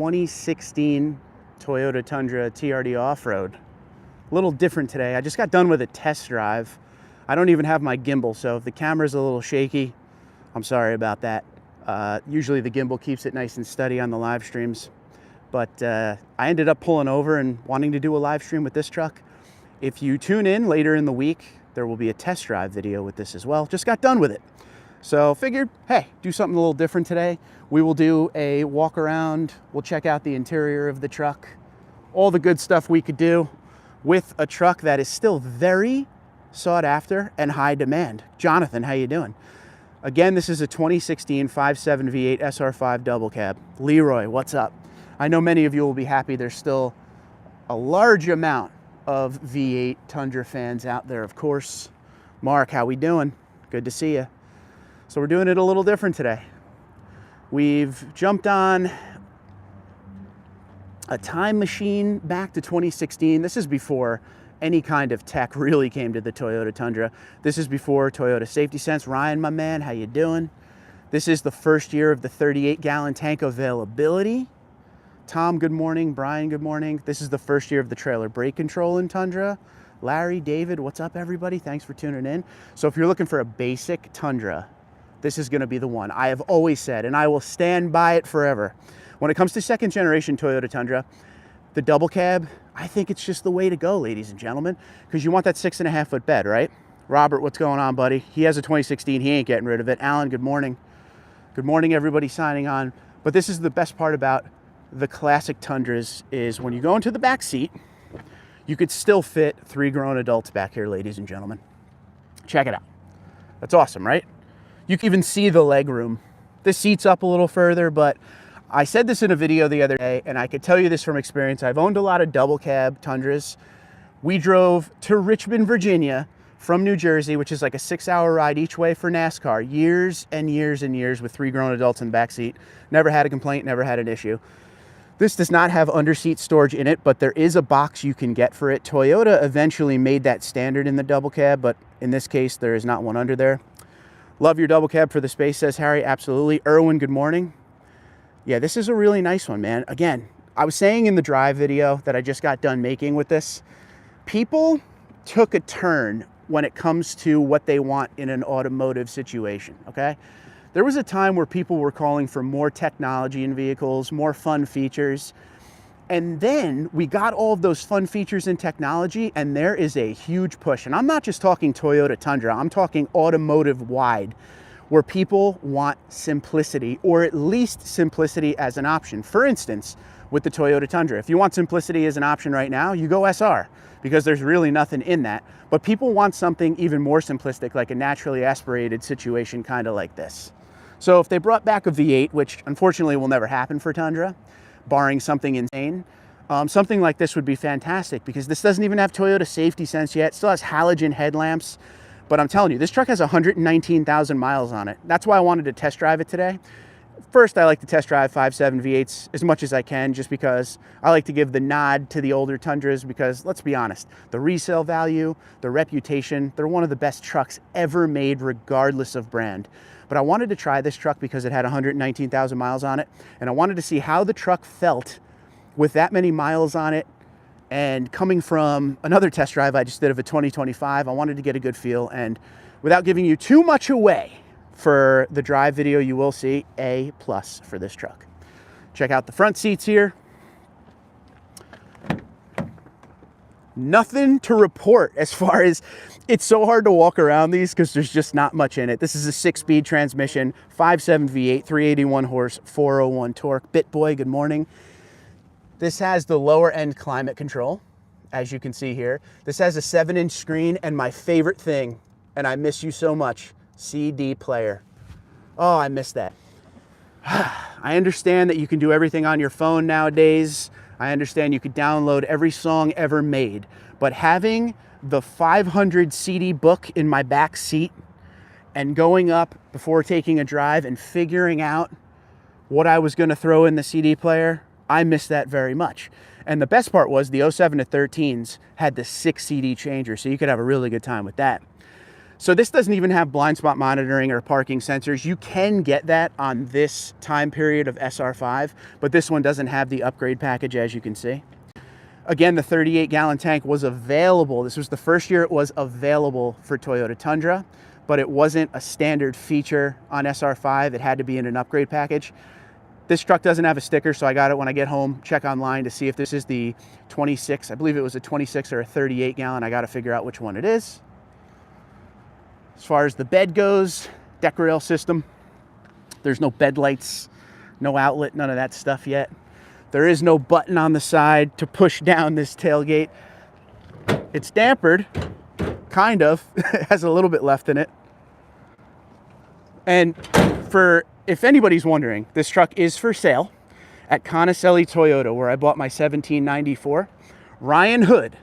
2016 Toyota Tundra TRD Off-Road. A little different today. I just got done with a test drive. I don't even have my gimbal, so if the camera's a little shaky, I'm sorry about that. Usually the gimbal keeps it nice and steady on the live streams, but I ended up pulling over and wanting to do a live stream with this truck. If you tune in later in the week, there will be a test drive video with this as well. Just got done with it. So figured, hey, do something a little different today. We will do a walk around. We'll check out the interior of the truck, all the good stuff we could do with a truck that is still very sought after and high demand. Jonathan, how you doing? Again, this is a 2016 5.7 V8 SR5 double cab. Leroy, what's up? I know many of you will be happy there's still a large amount of V8 Tundra fans out there, of course. Mark, how we doing? Good to see you. So we're doing it a little different today. We've jumped on a time machine back to 2016. This is before any kind of tech really came to the Toyota Tundra. This is before Toyota Safety Sense. Ryan, my man, how you doing? This is the first year of the 38-gallon tank availability. Tom, good morning. Brian, good morning. This is the first year of the trailer brake control in Tundra. Larry, David, what's up, everybody? Thanks for tuning in. So if you're looking for a basic Tundra, this is going to be the one. I have always said, and I will stand by it forever. When it comes to second generation Toyota Tundra, the double cab, I think it's just the way to go, ladies and gentlemen, because you want that 6.5-foot bed, right? Robert, what's going on, buddy? He has a 2016. He ain't getting rid of it. Alan, good morning. Good morning, everybody signing on. But this is the best part about the classic Tundras is when you go into the back seat, you could still fit 3 grown adults back here, ladies and gentlemen. Check it out. That's awesome, right? You can even see the leg room. This seat's up a little further, but I said this in a video the other day, and I could tell you this from experience. I've owned a lot of double cab Tundras. We drove to Richmond, Virginia from New Jersey, which is like a 6-hour ride each way for NASCAR, years and years and years with 3 grown adults in the back seat. Never had a complaint, never had an issue. This does not have under-seat storage in it, but there is a box you can get for it. Toyota eventually made that standard in the double cab, but in this case, there is not one under there. Love your double cab for the space, says Harry. Absolutely. Erwin, good morning. Yeah, this is a really nice one, man. Again, I was saying in the drive video that I just got done making with this, people took a turn when it comes to what they want in an automotive situation, okay? There was a time where people were calling for more technology in vehicles, more fun features. And then we got all of those fun features and technology, and there is a huge push. And I'm not just talking Toyota Tundra, I'm talking automotive wide, where people want simplicity, or at least simplicity as an option. For instance, with the Toyota Tundra, if you want simplicity as an option right now, you go SR, because there's really nothing in that. But people want something even more simplistic, like a naturally aspirated situation, kind of like this. So if they brought back a V8, which unfortunately will never happen for Tundra, barring something insane, something like this would be fantastic, because this doesn't even have Toyota Safety Sense yet. It still has halogen headlamps. But I'm telling you, this truck has 119,000 miles on it. That's why I wanted to test drive it today. First, I like to test drive 5.7 V8s as much as I can, just because I like to give the nod to the older Tundras, because let's be honest, the resale value, the reputation, they're one of the best trucks ever made regardless of brand. But I wanted to try this truck because it had 119,000 miles on it, and I wanted to see how the truck felt with that many miles on it. And coming from another test drive I just did of a 2025, I wanted to get a good feel. And without giving you too much away for the drive video, you will see A+ for this truck. Check out the front seats here. Nothing to report as far as, it's so hard to walk around these because there's just not much in it. This is a 6-speed transmission, 5.7 V8, 381 horse, 401 torque. BitBoy, good morning. This has the lower end climate control, as you can see here. This has a 7-inch screen, and my favorite thing, and I miss you so much, CD player. Oh, I miss that. I understand that you can do everything on your phone nowadays. I understand you could download every song ever made, but having the 500 CD book in my back seat and going up before taking a drive and figuring out what I was gonna throw in the CD player, I miss that very much. And the best part was the 07 to 13s had the 6 CD changer, so you could have a really good time with that. So this doesn't even have blind spot monitoring or parking sensors. You can get that on this time period of SR5, but this one doesn't have the upgrade package, as you can see. Again, the 38-gallon tank was available. This was the first year it was available for Toyota Tundra, but it wasn't a standard feature on SR5. It had to be in an upgrade package. This truck doesn't have a sticker, so I got it when I get home, check online to see if this is the 26. I believe it was a 26 or a 38-gallon. I got to figure out which one it is. As far as the bed goes, deck rail system, there's no bed lights, no outlet, none of that stuff yet. There is no button on the side to push down this tailgate. It's dampered, kind of. It has a little bit left in it. And if anybody's wondering, this truck is for sale at Conicelli Toyota, where I bought my 1794. Ryan Hood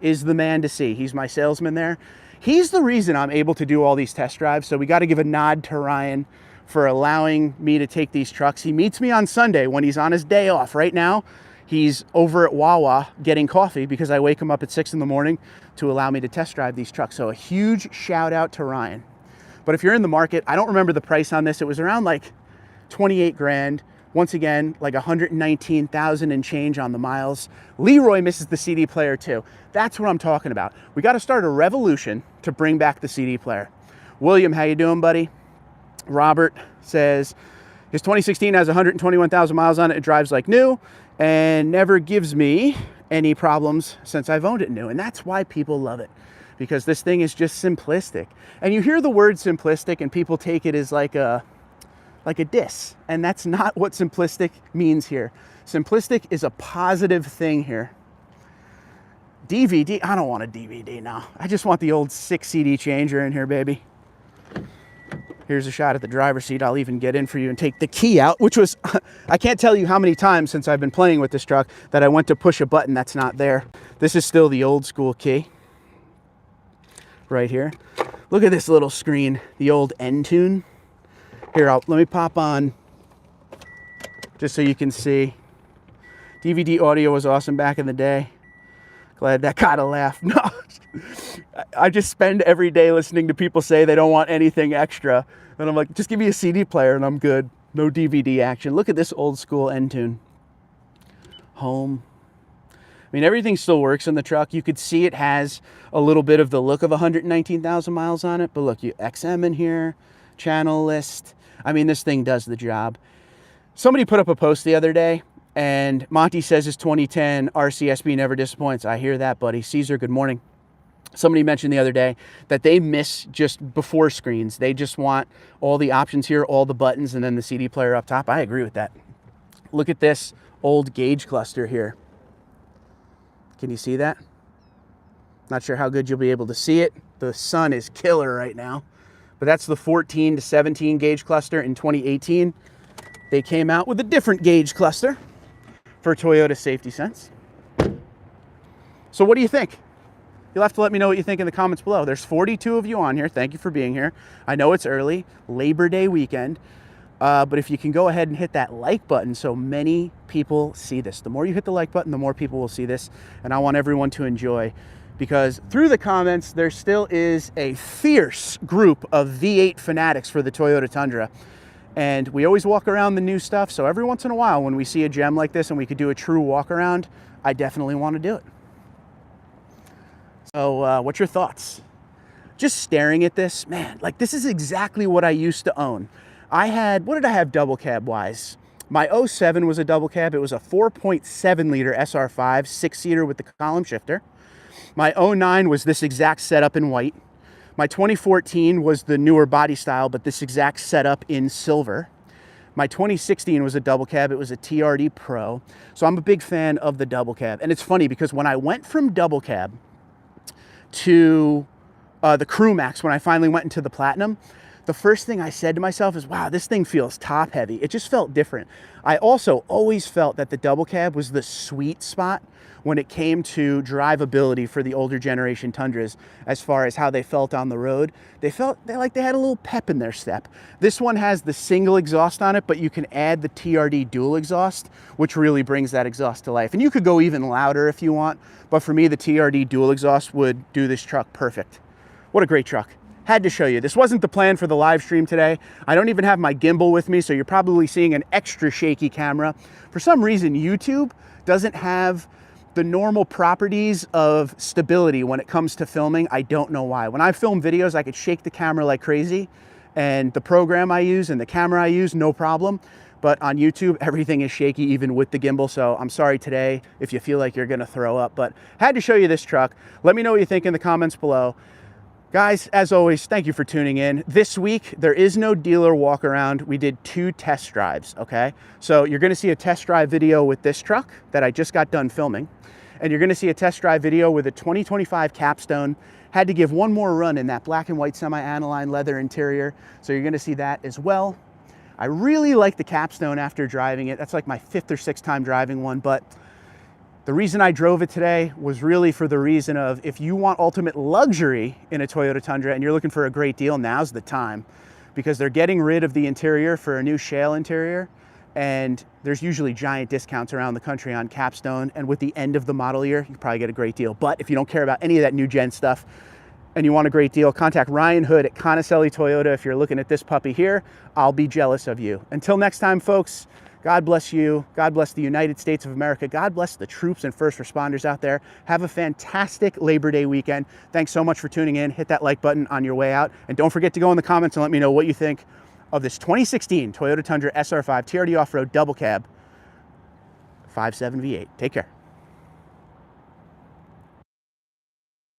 is the man to see. He's my salesman there. He's the reason I'm able to do all these test drives, so we got to give a nod to Ryan for allowing me to take these trucks. He meets me on Sunday when he's on his day off. Right now, he's over at Wawa getting coffee because I wake him up at 6 in the morning to allow me to test drive these trucks. So a huge shout out to Ryan. But if you're in the market, I don't remember the price on this. It was around like 28 grand. Once again, like 119,000 and change on the miles. Leroy misses the CD player too. That's what I'm talking about. We got to start a revolution to bring back the CD player. William, how you doing, buddy? Robert says his 2016 has 121,000 miles on it. It drives like new and never gives me any problems since I've owned it new. And that's why people love it, because this thing is just simplistic. And you hear the word simplistic and people take it as like a diss, and that's not what simplistic means here. Simplistic is a positive thing here. DVD, I don't want a DVD now. I just want the old 6 CD changer in here, baby. Here's a shot at the driver's seat. I'll even get in for you and take the key out, which was, I can't tell you how many times since I've been playing with this truck that I went to push a button that's not there. This is still the old school key right here. Look at this little screen, the old N-Tune. Here, let me pop on just so you can see. DVD audio was awesome back in the day. Glad that got a laugh. No, I just spend every day listening to people say they don't want anything extra. And I'm like, just give me a CD player and I'm good. No DVD action. Look at this old school N-Tune. Home. I mean, everything still works in the truck. You could see it has a little bit of the look of 119,000 miles on it. But look, you XM in here, channel list. I mean, this thing does the job. Somebody put up a post the other day, and Monty says his 2010 RCSB never disappoints. I hear that, buddy. Caesar, good morning. Somebody mentioned the other day that they miss just before screens. They just want all the options here, all the buttons, and then the CD player up top. I agree with that. Look at this old gauge cluster here. Can you see that? Not sure how good you'll be able to see it. The sun is killer right now. But that's the 14 to 17 gauge cluster in 2018. They came out with a different gauge cluster for Toyota Safety Sense. So what do you think? You'll have to let me know what you think in the comments below. There's 42 of you on here. Thank you for being here. I know it's early, Labor Day weekend, but if you can go ahead and hit that like button so many people see this. The more you hit the like button, the more people will see this, and I want everyone to enjoy, because through the comments, there still is a fierce group of V8 fanatics for the Toyota Tundra. And we always walk around the new stuff, so every once in a while when we see a gem like this and we could do a true walk around, I definitely want to do it. So what's your thoughts? Just staring at this, man, like this is exactly what I used to own. I had, what did I have double cab wise? My 07 was a double cab. It was a 4.7 liter SR5, 6-seater with the column shifter. My 09 was this exact setup in white. My 2014 was the newer body style, but this exact setup in silver. My 2016 was a double cab. It was a TRD Pro. So I'm a big fan of the double cab. And it's funny because when I went from double cab to the Crew Max, when I finally went into the Platinum, the first thing I said to myself is, wow, this thing feels top heavy. It just felt different. I also always felt that the double cab was the sweet spot when it came to drivability for the older generation Tundras, as far as how they felt on the road. They felt like they had a little pep in their step. This one has the single exhaust on it, but you can add the TRD dual exhaust, which really brings that exhaust to life. And you could go even louder if you want, but for me, the TRD dual exhaust would do this truck perfect. What a great truck. had to show you. This wasn't the plan for the live stream today. I don't even have my gimbal with me, so you're probably seeing an extra shaky camera. For some reason, YouTube doesn't have the normal properties of stability when it comes to filming. I don't know why. When I film videos, I could shake the camera like crazy, and the program I use and the camera I use, no problem. But on YouTube, everything is shaky, even with the gimbal. So I'm sorry today if you feel like you're gonna throw up, but had to show you this truck. Let me know what you think in the comments below. Guys, as always, thank you for tuning in. This week, there is no dealer walk around. We did 2 test drives, okay? So you're gonna see a test drive video with this truck that I just got done filming, and you're gonna see a test drive video with a 2025 Capstone. Had to give one more run in that black and white semi-aniline leather interior, so you're gonna see that as well. I really like the Capstone after driving it. That's like my 5th or 6th time driving one, but the reason I drove it today was really for the reason of, if you want ultimate luxury in a Toyota Tundra and you're looking for a great deal, now's the time, because they're getting rid of the interior for a new shale interior, and there's usually giant discounts around the country on Capstone, and with the end of the model year, you probably get a great deal. But if you don't care about any of that new gen stuff and you want a great deal, contact Ryan Hood at Conacelli Toyota. If you're looking at this puppy here, I'll be jealous of you. Until next time, folks, God bless you. God bless the United States of America. God bless the troops and first responders out there. Have a fantastic Labor Day weekend. Thanks so much for tuning in. Hit that like button on your way out. And don't forget to go in the comments and let me know what you think of this 2016 Toyota Tundra SR5 TRD Off-Road Double Cab 5.7 V8. Take care.